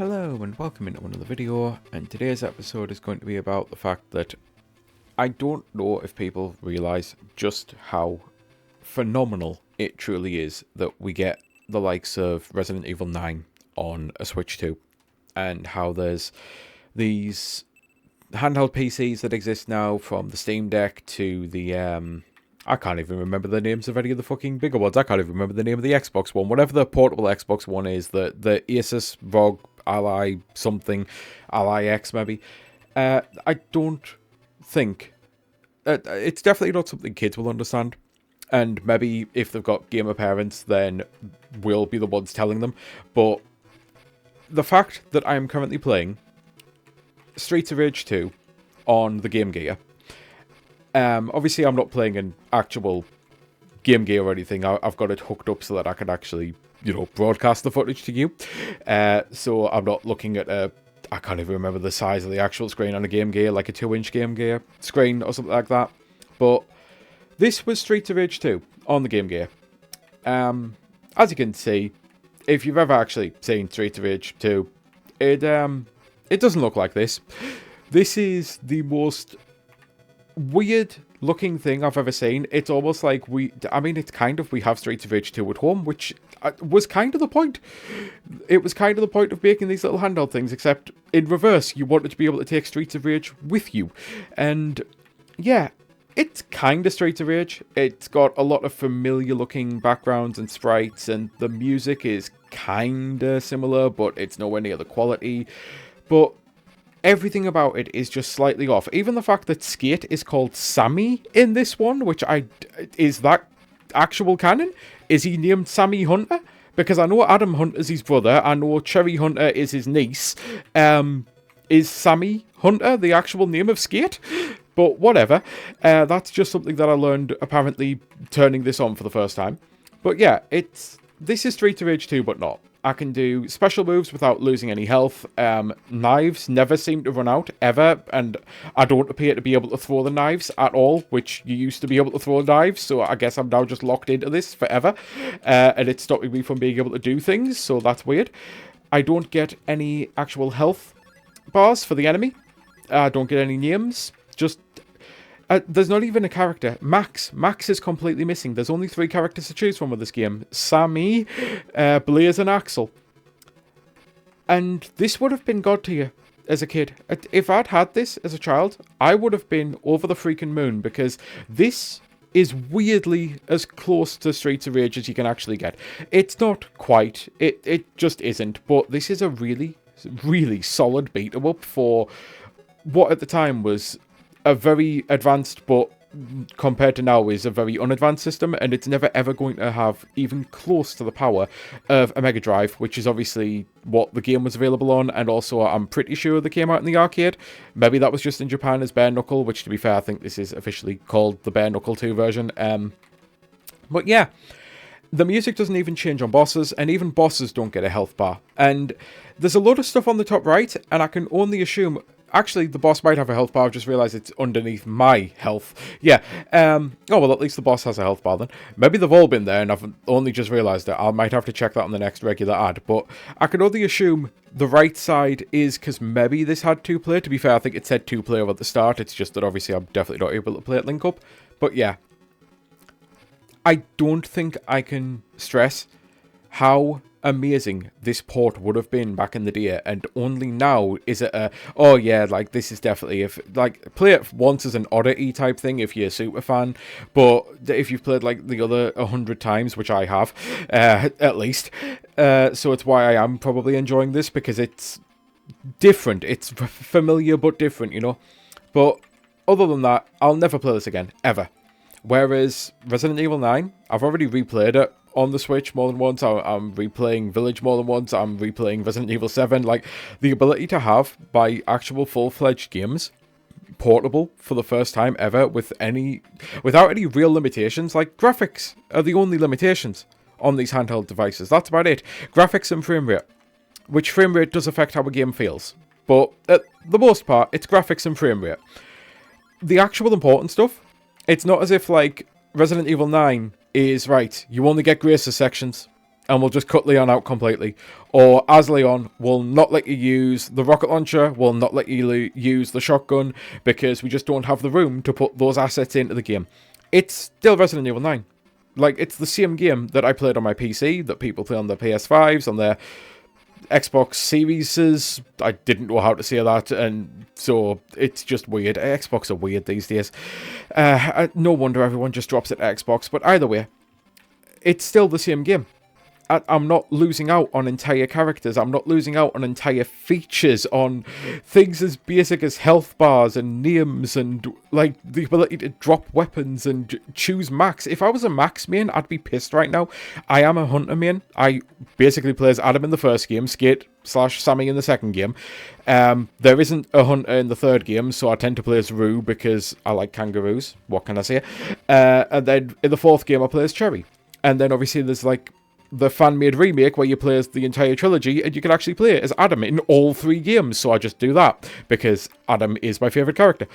Hello and welcome into another video, and today's episode is going to be about the fact that I don't know if people realise just how phenomenal it truly is that we get the likes of Resident Evil 9 on a Switch 2, and how there's these handheld PCs that exist now, from the Steam Deck to the I can't even remember the names of any of the fucking bigger ones. I can't even remember the name of the Xbox One. Whatever the portable Xbox One is, the Asus ROG Ally something, Ally X maybe. I don't think... it's definitely not something kids will understand. And maybe if they've got gamer parents, then we'll be the ones telling them. But the fact that I am currently playing Streets of Rage 2 on the Game Gear... obviously I'm not playing an actual Game Gear or anything. I've got it hooked up so that I can actually, broadcast the footage to you. So I'm not looking at I can't even remember the size of the actual screen on a Game Gear, like a 2-inch Game Gear screen or something like that. But this was Streets of Rage 2 on the Game Gear. As you can see, if you've ever actually seen Streets of Rage 2, it doesn't look like this. This is the most weird looking thing I've ever seen. It's almost like we have Streets of Rage 2 at home, which was kind of the point. It was kind of the point of making these little handheld things, except in reverse. You wanted to be able to take Streets of Rage with you. And yeah, it's kind of Streets of Rage. It's got a lot of familiar looking backgrounds and sprites, and the music is kind of similar, but it's nowhere near the quality. But everything about it is just slightly off. Even the fact that Skate is called Sammy in this one, which is that actual canon? Is he named Sammy Hunter? Because I know Adam Hunter's his brother. I know Cherry Hunter is his niece. Is Sammy Hunter the actual name of Skate? But whatever. That's just something that I learned apparently turning this on for the first time. But yeah, this is Streets of Rage 2, but not. I can do special moves without losing any health. Knives never seem to run out, ever, and I don't appear to be able to throw the knives at all, which you used to be able to throw knives, so I guess I'm now just locked into this forever, and it's stopping me from being able to do things, so that's weird. I don't get any actual health bars for the enemy. I don't get any names, just... there's not even a character. Max is completely missing. There's only 3 characters to choose from with this game. Sammy, Blaze, and Axel. And this would have been God tier as a kid. If I'd had this as a child, I would have been over the freaking moon, because this is weirdly as close to Streets of Rage as you can actually get. It's not quite. It just isn't. But this is a really, really solid beat-em-up for what at the time was a very advanced, but compared to now is a very unadvanced system, and it's never ever going to have even close to the power of a Mega Drive, which is obviously what the game was available on, and also I'm pretty sure they came out in the arcade. Maybe that was just in Japan as Bare Knuckle, which to be fair, I think this is officially called the Bare Knuckle 2 version. But yeah, the music doesn't even change on bosses, and even bosses don't get a health bar. And there's a lot of stuff on the top right, and I can only assume... Actually, the boss might have a health bar. I've just realised it's underneath my health. Yeah. Oh, well, at least the boss has a health bar then. Maybe they've all been there, and I've only just realised it. I might have to check that on the next regular ad. But I can only assume the right side is because maybe this had 2-player. To be fair, I think it said 2-player at the start. It's just that obviously I'm definitely not able to play it link up. But yeah. I don't think I can stress how amazing this port would have been back in the day, and only now is it oh yeah, like this is definitely, if like play it once as an oddity type thing if you're a super fan, but if you've played like the other 100 times, which I have, at least, so it's why I am probably enjoying this, because it's different, it's familiar but different, but other than that, I'll never play this again, ever. Whereas Resident Evil 9, I've already replayed it on the Switch more than once. I'm replaying Village more than once. I'm replaying Resident Evil 7. Like, the ability to have, by actual full-fledged games, portable for the first time ever, without any real limitations. Like, graphics are the only limitations on these handheld devices. That's about it. Graphics and frame rate, which frame rate does affect how a game feels. But at the most part, it's graphics and frame rate. The actual important stuff, it's not as if, like, Resident Evil 9 is, right, you only get Grace's sections. and we'll just cut Leon out completely. Or as Leon, we'll not let you use the rocket launcher, we'll not let you use the shotgun, because we just don't have the room to put those assets into the game. It's still Resident Evil 9. Like, it's the same game that I played on my PC, that people play on their PS5s, on their Xbox Series. I didn't know how to say that, and so it's just weird. Xbox are weird these days. No wonder everyone just drops it to Xbox, but either way, it's still the same game. I'm not losing out on entire characters. I'm not losing out on entire features, on things as basic as health bars and names and, like, the ability to drop weapons and choose max. If I was a max main, I'd be pissed right now. I am a hunter main. I basically play as Adam in the first game, Skate/Sammy in the second game. There isn't a hunter in the third game, so I tend to play as Rue because I like kangaroos. What can I say? And then in the fourth game, I play as Cherry. And then obviously there's, like, the fan-made remake where you play as the entire trilogy, and you can actually play as Adam in all 3 games, so I just do that, because Adam is my favourite character.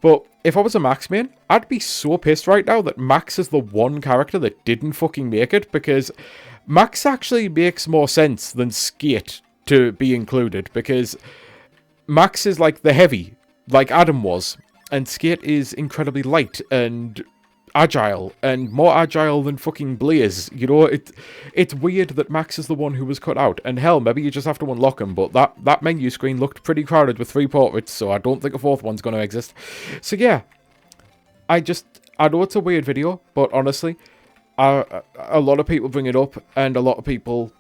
But if I was a Max main, I'd be so pissed right now that Max is the one character that didn't fucking make it, because Max actually makes more sense than Skate to be included, because Max is like the heavy, like Adam was, and Skate is incredibly light and agile, and more agile than fucking Blaze. You know, it's weird that Max is the one who was cut out, and hell, maybe you just have to unlock him, but that menu screen looked pretty crowded with 3 portraits, so I don't think a 4th one's going to exist. So yeah, I know it's a weird video, but honestly, a lot of people bring it up, and a lot of people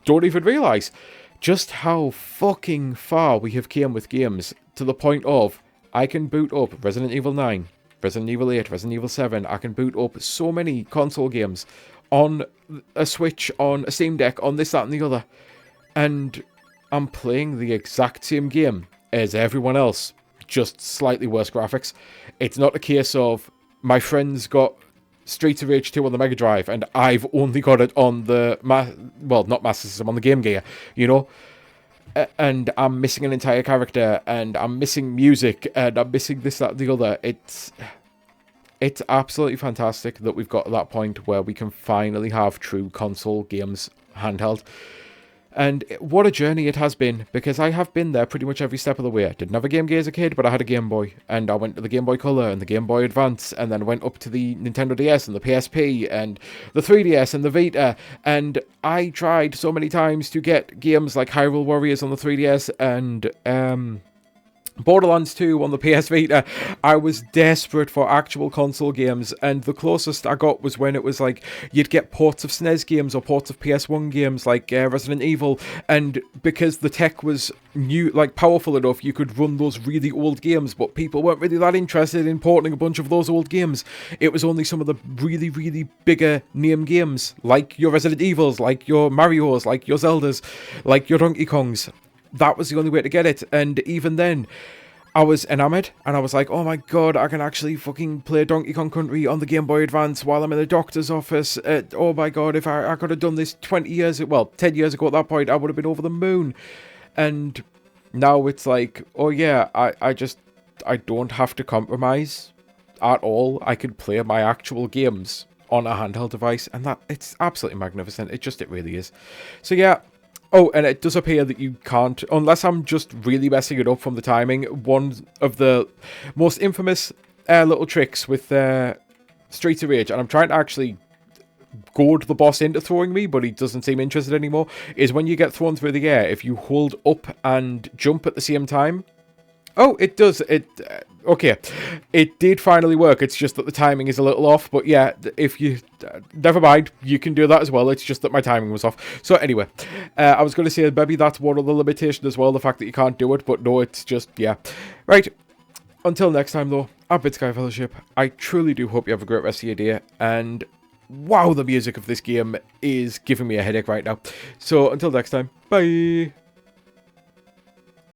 don't even realise just how fucking far we have came with games, to the point of, I can boot up Resident Evil 9, Resident Evil 8, Resident Evil 7, I can boot up so many console games on a Switch, on a Steam Deck, on this, that, and the other. And I'm playing the exact same game as everyone else, just slightly worse graphics. It's not a case of my friends got Streets of Rage 2 on the Mega Drive, and I've only got it on the, not Master System, on the Game Gear, you know? And I'm missing an entire character, and I'm missing music, and I'm missing this, that, and the other. It's absolutely fantastic that we've got to that point where we can finally have true console games handheld. And what a journey it has been, because I have been there pretty much every step of the way. I didn't have a Game Gear as a kid, but I had a Game Boy, and I went to the Game Boy Color and the Game Boy Advance, and then went up to the Nintendo DS and the PSP and the 3DS and the Vita, and I tried so many times to get games like Hyrule Warriors on the 3DS and Borderlands 2 on the PS Vita. I was desperate for actual console games, and the closest I got was when it was like you'd get ports of SNES games or ports of PS1 games like Resident Evil, and because the tech was new, like powerful enough, you could run those really old games, but people weren't really that interested in porting a bunch of those old games. It was only some of the really, really bigger name games, like your Resident Evils, like your Marios, like your Zeldas, like your Donkey Kongs. That was the only way to get it, and even then, I was enamored, and I was like, oh my god, I can actually fucking play Donkey Kong Country on the Game Boy Advance while I'm in the doctor's office. Oh my god, if I could have done this 10 years ago at that point, I would have been over the moon. And now it's like, oh yeah, I don't have to compromise at all. I can play my actual games on a handheld device, and it's absolutely magnificent. It really is. So yeah. Oh, and it does appear that you can't, unless I'm just really messing it up from the timing. One of the most infamous little tricks with Streets of Rage, and I'm trying to actually goad the boss into throwing me, but he doesn't seem interested anymore, is when you get thrown through the air, if you hold up and jump at the same time. Oh, it does. Okay. It did finally work. It's just that the timing is a little off. But yeah, if you... never mind. You can do that as well. It's just that my timing was off. So anyway, I was going to say maybe that's one of the limitations as well, the fact that you can't do it. But no, it's just... yeah. Right. Until next time, though, I've been Sky Fellowship. I truly do hope you have a great rest of your day. And wow, the music of this game is giving me a headache right now. So until next time, bye.